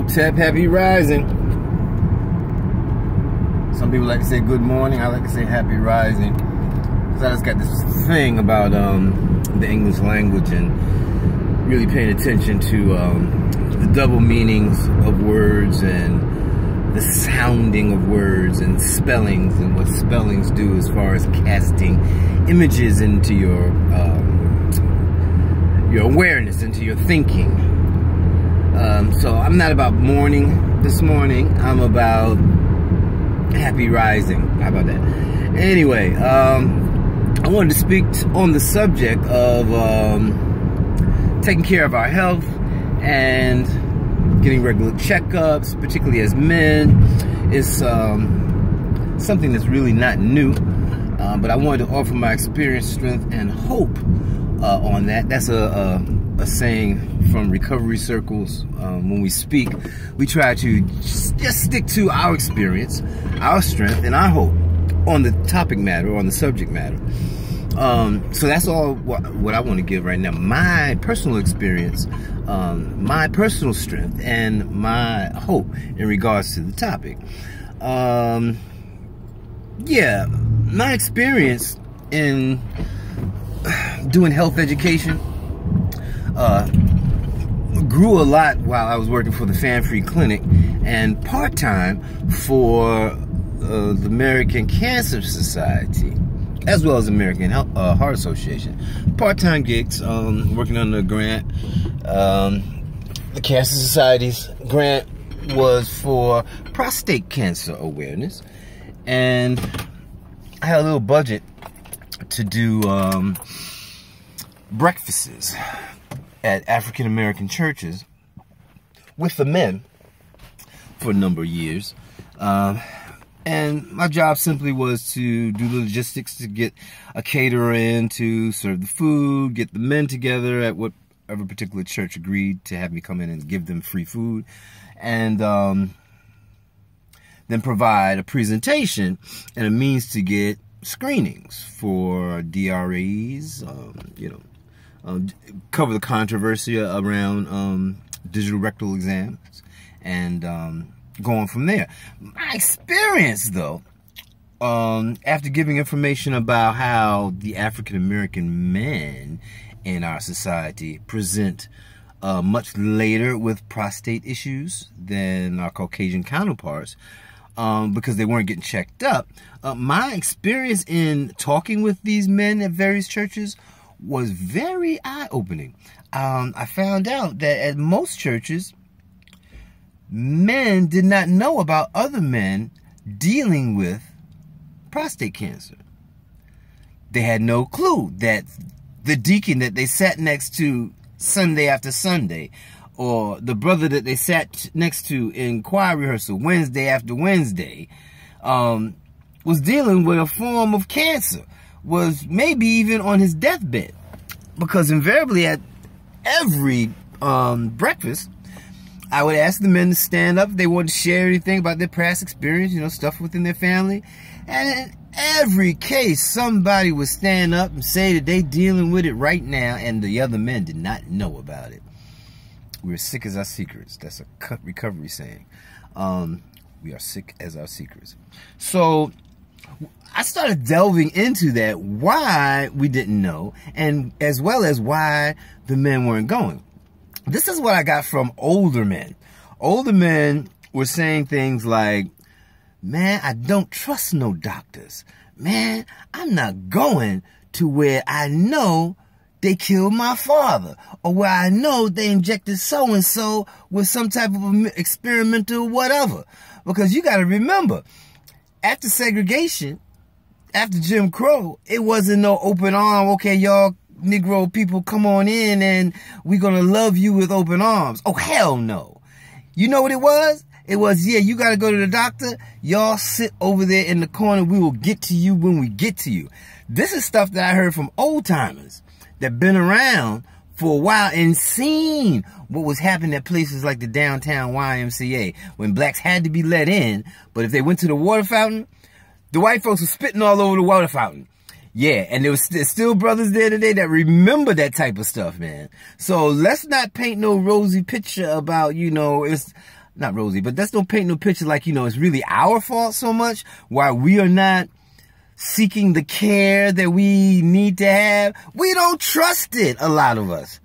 Hotep, happy rising. Some people like to say good morning. I like to say happy rising. So I just got this thing about the English language and really paying attention to the double meanings of words and the sounding of words and spellings and what spellings do as far as casting images into your awareness, into your thinking. So I'm not about mourning this morning. I'm about happy rising. How about that? Anyway, I wanted to speak on the subject of taking care of our health and getting regular checkups, particularly as men, is something that's really not new. But I wanted to offer my experience, strength, and hope on that. That's a saying from recovery circles. When we speak, we try to just stick to our experience, our strength, and our hope on the topic matter, or on the subject matter. So that's all what I want to give right now. My personal experience, my personal strength, and my hope in regards to the topic. Yeah, my experience in doing health education grew a lot while I was working for the Fan Free Clinic and part-time for the American Cancer Society, as well as American Heart Association. Part-time gigs, working on the grant. The Cancer Society's grant was for prostate cancer awareness, and I had a little budget to do breakfasts at African American churches with the men for a number of years. And my job simply was to do the logistics to get a caterer in to serve the food, get the men together at whatever particular church agreed to have me come in and give them free food, and then provide a presentation and a means to get screenings for DREs, cover the controversy around digital rectal exams, and going from there. My experience, though, after giving information about how the African American men in our society present much later with prostate issues than our Caucasian counterparts, because they weren't getting checked up, my experience in talking with these men at various churches was very eye-opening. I found out that at most churches, men did not know about other men dealing with prostate cancer. They had no clue that the deacon that they sat next to Sunday after Sunday, or the brother that they sat next to in choir rehearsal Wednesday after Wednesday, was dealing with a form of cancer, was maybe even on his deathbed. Because invariably at every breakfast, I would ask the men to stand up if they wanted to share anything about their past experience, stuff within their family. And in every case, somebody would stand up and say that they dealing with it right now, and the other men did not know about it. We're sick as our secrets. That's a recovery saying. We are sick as our secrets. So I started delving into that, why we didn't know, and as well as why the men weren't going. This is what I got from older men. Older men were saying things like, man, I don't trust no doctors. Man, I'm not going to where I know they killed my father, or where I know they injected so-and-so with some type of experimental whatever. Because you got to remember, after segregation, after Jim Crow, it wasn't no open arm, okay, y'all Negro people, come on in and we're gonna love you with open arms. Oh, hell no. You know what it was? It was, yeah, you gotta go to the doctor. Y'all sit over there in the corner. We will get to you when we get to you. This is stuff that I heard from old timers that been around for a while and seen what was happening at places like the downtown YMCA when blacks had to be let in, but if they went to the water fountain, the white folks were spitting all over the water fountain. Yeah, and there was still brothers there today that remember that type of stuff, man. So let's not paint no rosy picture about, it's not rosy, but let's don't paint no picture like, you know, it's really our fault so much, why we are not seeking the care that we need to have. We don't trust it, a lot of us.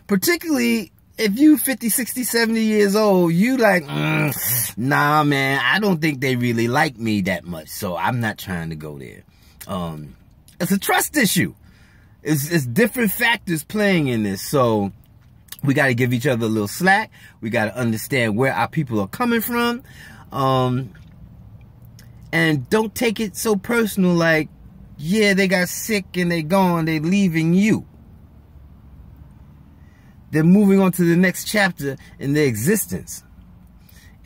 Particularly if you 50, 60, 70 years old, you like, nah, man, I don't think they really like me that much, so I'm not trying to go there. It's a trust issue. It's different factors playing in this, so we got to give each other a little slack. We got to understand where our people are coming from. And don't take it so personal like, yeah, they got sick and they gone, they leaving you. They're moving on to the next chapter in their existence.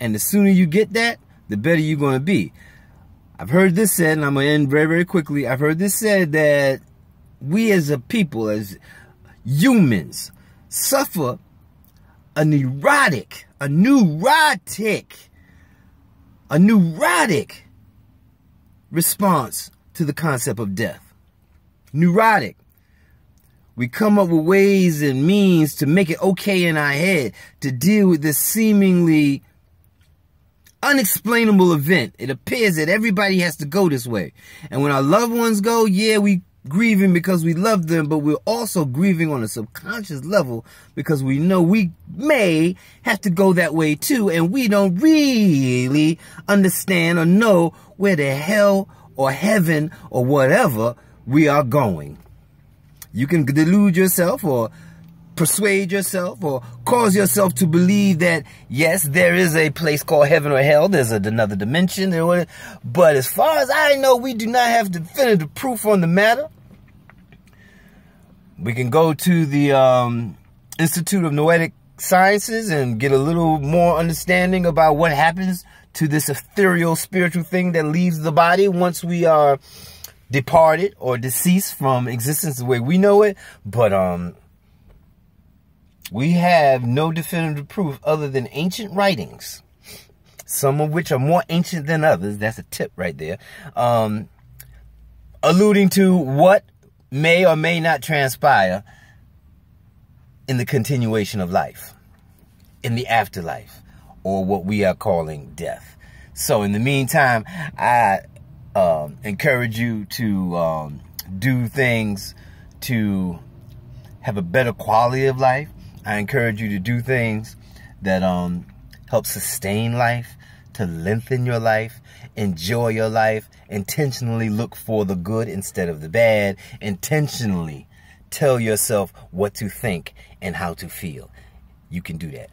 And the sooner you get that, the better you're going to be. I've heard this said, and I'm going to end very, very quickly. I've heard this said that we as a people, as humans, suffer a neurotic response to the concept of death. Neurotic. We come up with ways and means to make it okay in our head to deal with this seemingly unexplainable event. It appears that everybody has to go this way. And when our loved ones go, yeah, we grieving because we love them, but we're also grieving on a subconscious level because we know we may have to go that way too, and we don't really understand or know where the hell or heaven or whatever we are going. You can delude yourself or persuade yourself or cause yourself to believe that, yes, there is a place called heaven or hell. There's another dimension. But as far as I know, we do not have definitive proof on the matter. We can go to the Institute of Noetic Sciences and get a little more understanding about what happens to this ethereal spiritual thing that leaves the body once we are departed or deceased from existence the way we know it. But we have no definitive proof other than ancient writings, some of which are more ancient than others. That's a tip right there. Alluding to what may or may not transpire in the continuation of life, in the afterlife, or what we are calling death. So in the meantime, I encourage you to do things to have a better quality of life. I encourage you to do things that help sustain life, to lengthen your life, enjoy your life, intentionally look for the good instead of the bad, intentionally tell yourself what to think and how to feel. You can do that.